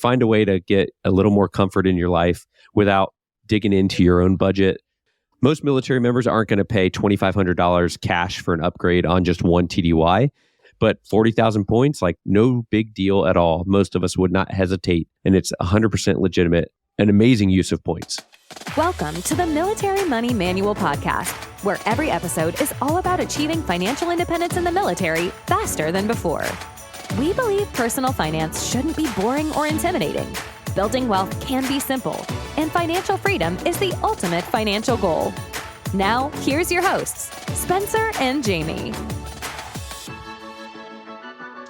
Find a way to get a little more comfort in your life without digging into your own budget. Most military members aren't going to pay $2,500 cash for an upgrade on just one TDY, but 40,000 points, like no big deal at all. Most of us would not hesitate, and it's 100% legitimate. An amazing use of points. Welcome to the Military Money Manual podcast, where every episode is all about achieving financial independence in the military faster than before. We believe personal finance shouldn't be boring or intimidating. Building wealth can be simple, and financial freedom is the ultimate financial goal. Now, here's your hosts, Spencer and Jamie.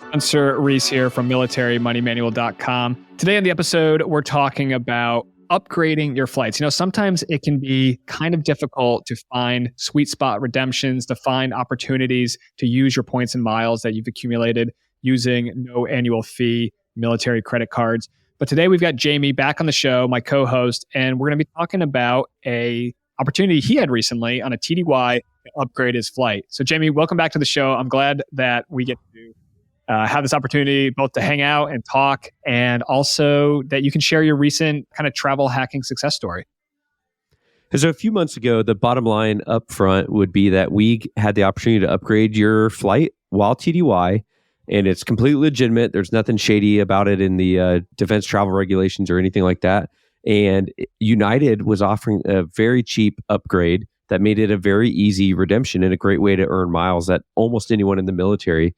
Spencer Reese here from militarymoneymanual.com. Today on the episode, we're talking about upgrading your flights. You know, sometimes it can be kind of difficult to find sweet spot redemptions, to find opportunities to use your points and miles that you've accumulated using no annual fee military credit cards. But today we've got Jamie back on the show, my co-host, and we're going to be talking about a opportunity he had recently on a TDY to upgrade his flight. So Jamie, welcome back to the show. I'm glad that we get to have this opportunity both to hang out and talk, and also that you can share your recent kind of travel hacking success story. So a few months ago, the bottom line up front would be that we had the opportunity to upgrade your flight while TDY, and it's completely legitimate. There's nothing shady about it in the defense travel regulations or anything like that. And United was offering a very cheap upgrade that made it a very easy redemption and a great way to earn miles that almost anyone in the military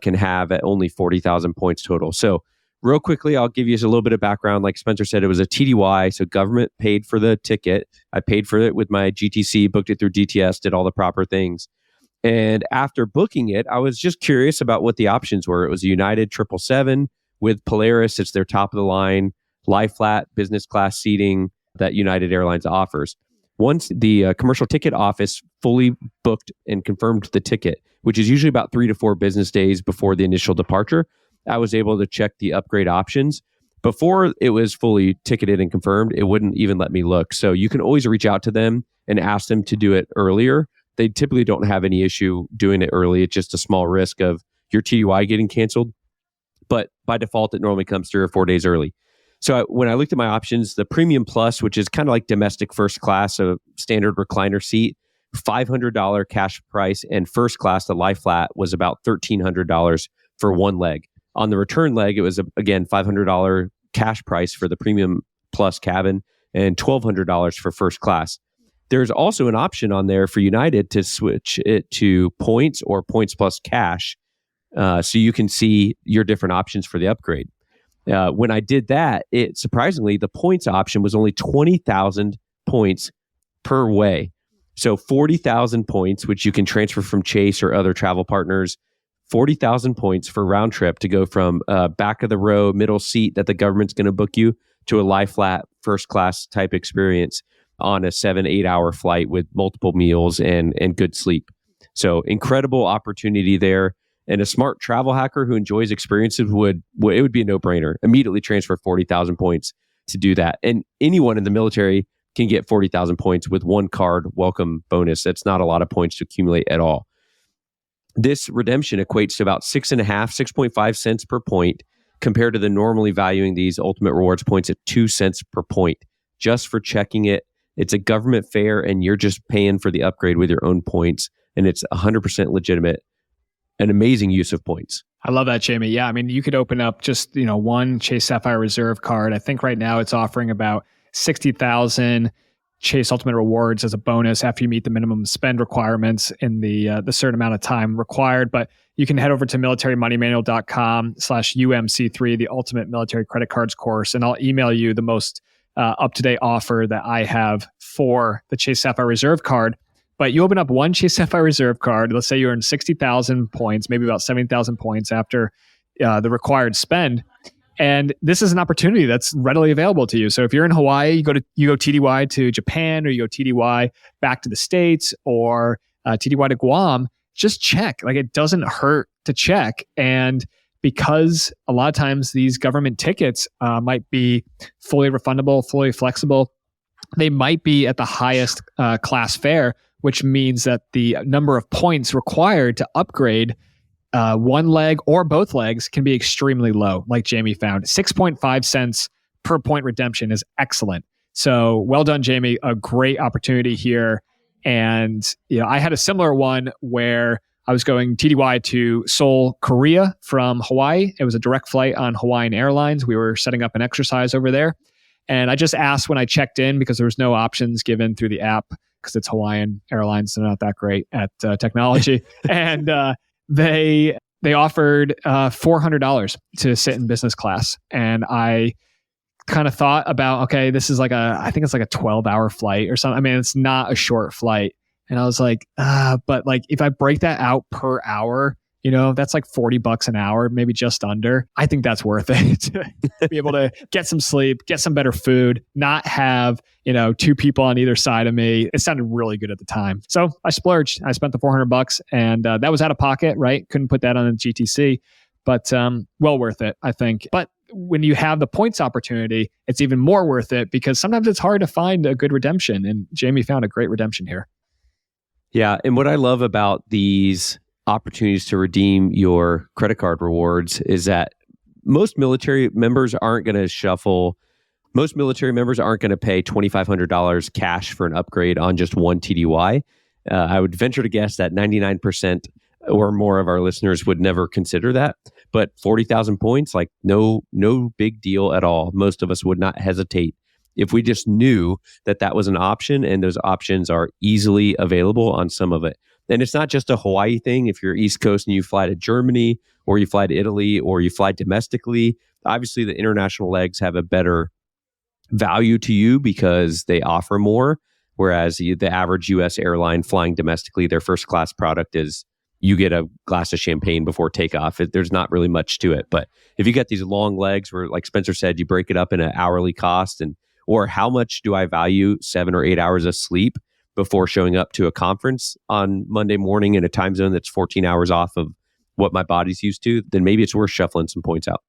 can have at only 40,000 points total. So real quickly, I'll give you a little bit of background. Like Spencer said, it was a TDY, so government paid for the ticket. I paid for it with my GTC, booked it through DTS, did all the proper things. And after booking it, I was just curious about what the options were. It was a United 777 with Polaris. It's their top of the line, lie flat, business class seating that United Airlines offers. Once the commercial ticket office fully booked and confirmed the ticket, which is usually about 3 to 4 business days before the initial departure, I was able to check the upgrade options. Before it was fully ticketed and confirmed, it wouldn't even let me look. So you can always reach out to them and ask them to do it earlier. They typically don't have any issue doing it early. It's just a small risk of your TDY getting canceled. But by default, it normally comes 3 or 4 days early. So when I looked at my options, the Premium Plus, which is kind of like domestic first class, a standard recliner seat, $500 cash price, and first class, the lie flat, was about $1,300 for one leg. On the return leg, it was, again, $500 cash price for the Premium Plus cabin and $1,200 for first class. There's also an option on there for United to switch it to points or points plus cash, so you can see your different options for the upgrade. When I did that, surprisingly, the points option was only 20,000 points per way. So 40,000 points, which you can transfer from Chase or other travel partners, 40,000 points for round trip to go from back of the row, middle seat that the government's going to book you to a lie flat first class type experience on a 7-8 hour flight with multiple meals and good sleep. So incredible opportunity there. And a smart travel hacker who enjoys experiences it would be a no-brainer. Immediately transfer 40,000 points to do that. And anyone in the military can get 40,000 points with one card welcome bonus. That's not a lot of points to accumulate at all. This redemption equates to about 6.5 cents per point, compared to the normally valuing these Ultimate Rewards points at 2 cents per point, just for checking it. It's a government fare, and you're just paying for the upgrade with your own points, and it's 100% legitimate. An amazing use of points. I love that, Jamie. Yeah, I mean, you could open up just, one Chase Sapphire Reserve card. I think right now it's offering about 60,000 Chase Ultimate Rewards as a bonus after you meet the minimum spend requirements in the certain amount of time required. But you can head over to militarymoneymanual.com/UMC3, the Ultimate Military Credit Cards course, and I'll email you the most up-to-date offer that I have for the Chase Sapphire Reserve card. But you open up one Chase Sapphire Reserve card. Let's say you earn 60,000 points, maybe about 70,000 points after the required spend. And this is an opportunity that's readily available to you. So if you're in Hawaii, you go TDY to Japan, or you go TDY back to the States, or TDY to Guam, just check. Like, it doesn't hurt to check. And because a lot of times these government tickets might be fully refundable, fully flexible, they might be at the highest class fare, which means that the number of points required to upgrade one leg or both legs can be extremely low, like Jamie found. 6.5 cents per point redemption is excellent. So well done, Jamie. A great opportunity here. And I had a similar one where I was going TDY to Seoul, Korea from Hawaii. It was a direct flight on Hawaiian Airlines. We were setting up an exercise over there. And I just asked when I checked in because there was no options given through the app because it's Hawaiian Airlines. They're not that great at technology. And they offered $400 to sit in business class. And I kind of thought about, okay, this is I think it's like a 12-hour flight or something. I mean, it's not a short flight. And I was like, but like if I break that out per hour, that's like $40 an hour, maybe just under. I think that's worth it to be able to get some sleep, get some better food, not have, two people on either side of me. It sounded really good at the time. So I splurged. I spent the $400 and that was out of pocket, right? Couldn't put that on a GTC, but well worth it, I think. But when you have the points opportunity, it's even more worth it because sometimes it's hard to find a good redemption. And Jamie found a great redemption here. Yeah. And what I love about these opportunities to redeem your credit card rewards is that most military members aren't going to pay $2,500 cash for an upgrade on just one TDY. I would venture to guess that 99% or more of our listeners would never consider that. But 40,000 points, like no big deal at all. Most of us would not hesitate if we just knew that that was an option, and those options are easily available on some of it. And it's not just a Hawaii thing. If you're East Coast and you fly to Germany or you fly to Italy or you fly domestically, obviously the international legs have a better value to you because they offer more. Whereas the average US airline flying domestically, their first class product is you get a glass of champagne before takeoff. There's not really much to it. But if you get these long legs where, like Spencer said, you break it up in an hourly cost, or how much do I value 7 or 8 hours of sleep before showing up to a conference on Monday morning in a time zone that's 14 hours off of what my body's used to, then maybe it's worth shuffling some points out.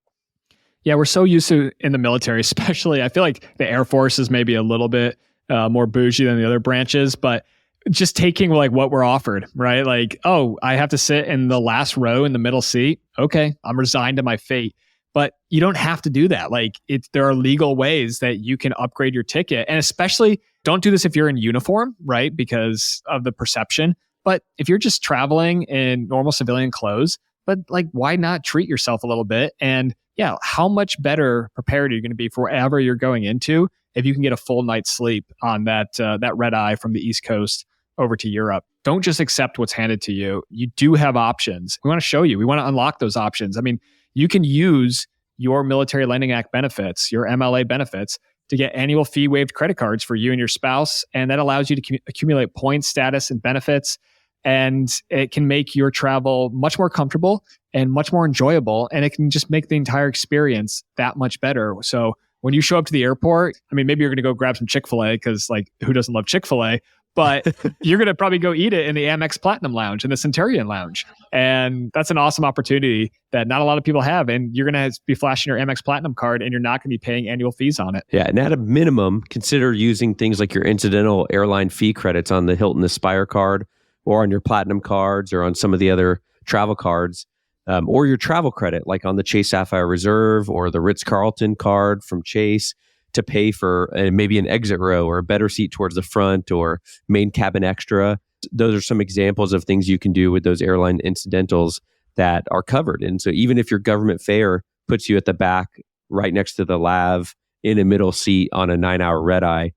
Yeah, we're so used to in the military, especially. I feel like the Air Force is maybe a little bit more bougie than the other branches, but just taking like what we're offered, right? Like, oh, I have to sit in the last row in the middle seat. Okay, I'm resigned to my fate. But you don't have to do that. Like, there are legal ways that you can upgrade your ticket. And especially, don't do this if you're in uniform, right? Because of the perception. But if you're just traveling in normal civilian clothes, but like, why not treat yourself a little bit? And yeah, how much better prepared are you going to be for whatever you're going into if you can get a full night's sleep on that red eye from the East Coast over to Europe? Don't just accept what's handed to you. You do have options. We want to show you. We want to unlock those options. I mean, you can use your Military Lending Act benefits, your MLA benefits, to get annual fee waived credit cards for you and your spouse. And that allows you to accumulate points, status, and benefits. And it can make your travel much more comfortable and much more enjoyable. And it can just make the entire experience that much better. So when you show up to the airport, I mean, maybe you're going to go grab some Chick-fil-A because, like, who doesn't love Chick-fil-A? But you're going to probably go eat it in the Amex Platinum Lounge, in the Centurion Lounge. And that's an awesome opportunity that not a lot of people have. And you're going to be flashing your Amex Platinum card and you're not going to be paying annual fees on it. Yeah. And at a minimum, consider using things like your incidental airline fee credits on the Hilton Aspire card or on your Platinum cards or on some of the other travel cards, or your travel credit, like on the Chase Sapphire Reserve or the Ritz-Carlton card from Chase, to pay for maybe an exit row or a better seat towards the front or main cabin extra. Those are some examples of things you can do with those airline incidentals that are covered. And so even if your government fare puts you at the back right next to the lav in a middle seat on a 9-hour red eye,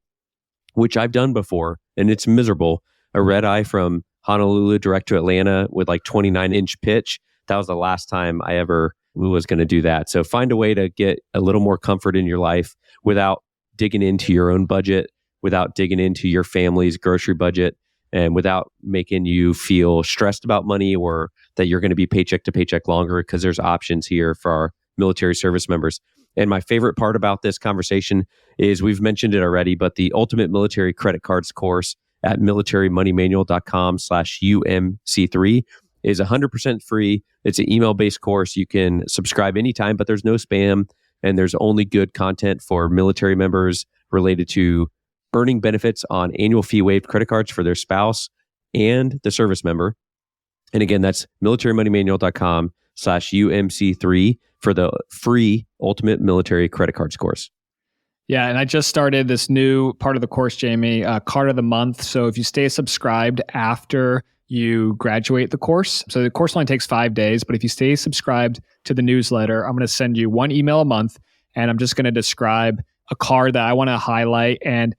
which I've done before, and it's miserable, a red eye from Honolulu direct to Atlanta with like 29-inch pitch, that was the last time I ever was going to do that. So find a way to get a little more comfort in your life without digging into your own budget, without digging into your family's grocery budget, and without making you feel stressed about money or that you're going to be paycheck to paycheck longer, because there's options here for our military service members. And my favorite part about this conversation is, we've mentioned it already, but the Ultimate Military Credit Cards course at militarymoneymanual.com/UMC3 is 100% free. It's an email-based course. You can subscribe anytime, but there's no spam, and there's only good content for military members related to earning benefits on annual fee waived credit cards for their spouse and the service member. And again, that's militarymoneymanual.com/UMC3 for the free Ultimate Military Credit Card Course. Yeah, and I just started this new part of the course, Jamie, Card of the Month. So if you stay subscribed after you graduate the course, so the course only takes 5 days, but if you stay subscribed to the newsletter, I'm going to send you one email a month, and I'm just going to describe a card that I want to highlight. And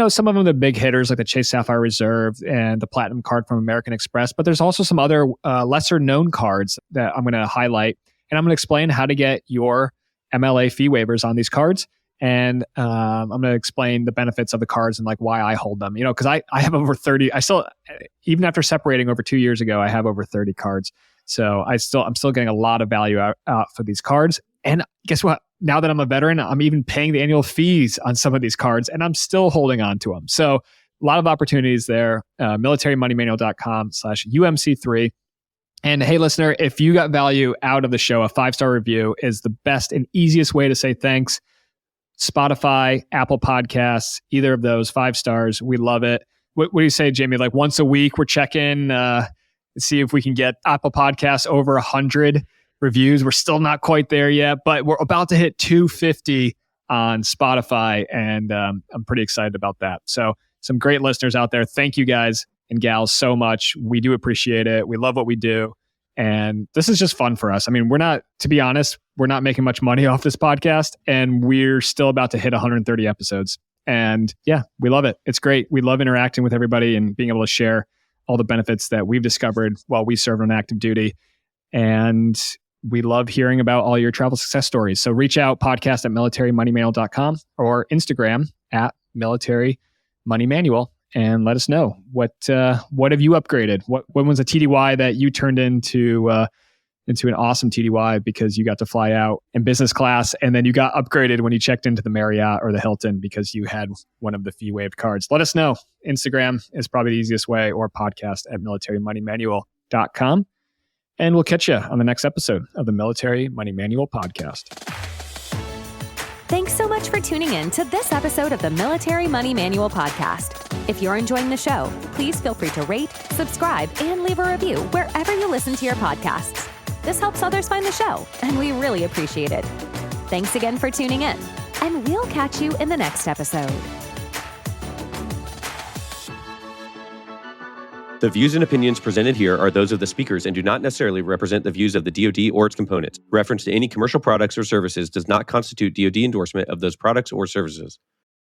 some of them are the big hitters like the Chase Sapphire Reserve and the Platinum card from American Express, but there's also some other lesser known cards that I'm going to highlight, and I'm going to explain how to get your MLA fee waivers on these cards. And I'm going to explain the benefits of the cards and like why I hold them, because I have over 30. I still, even after separating over 2 years ago, I have over 30 cards. So I'm still getting a lot of value out for these cards. And guess what? Now that I'm a veteran, I'm even paying the annual fees on some of these cards, and I'm still holding on to them. So a lot of opportunities there. militarymoneymanual.com/UMC3. And hey, listener, if you got value out of the show, a 5-star review is the best and easiest way to say thanks. Spotify, Apple Podcasts, either of those, 5 stars. We love it. What do you say, Jamie? Like once a week, we're checking, see if we can get Apple Podcasts over 100 reviews. We're still not quite there yet, but we're about to hit 250 on Spotify, and I'm pretty excited about that. So some great listeners out there. Thank you guys and gals so much. We do appreciate it. We love what we do. And this is just fun for us. I mean, to be honest, we're not making much money off this podcast, and we're still about to hit 130 episodes. And yeah, we love it. It's great. We love interacting with everybody and being able to share all the benefits that we've discovered while we serve on active duty. And we love hearing about all your travel success stories. So reach out, podcast@militarymoneymanual.com or Instagram @militarymoneymanual. And let us know what have you upgraded? When was a TDY that you turned into an awesome TDY because you got to fly out in business class, and then you got upgraded when you checked into the Marriott or the Hilton because you had one of the fee waived cards? Let us know. Instagram is probably the easiest way, or podcast@militarymoneymanual.com. And we'll catch you on the next episode of the Military Money Manual podcast. Thanks so much for tuning in to this episode of the Military Money Manual podcast. If you're enjoying the show, please feel free to rate, subscribe, and leave a review wherever you listen to your podcasts. This helps others find the show, and we really appreciate it. Thanks again for tuning in, and we'll catch you in the next episode. The views and opinions presented here are those of the speakers and do not necessarily represent the views of the DoD or its components. Reference to any commercial products or services does not constitute DoD endorsement of those products or services.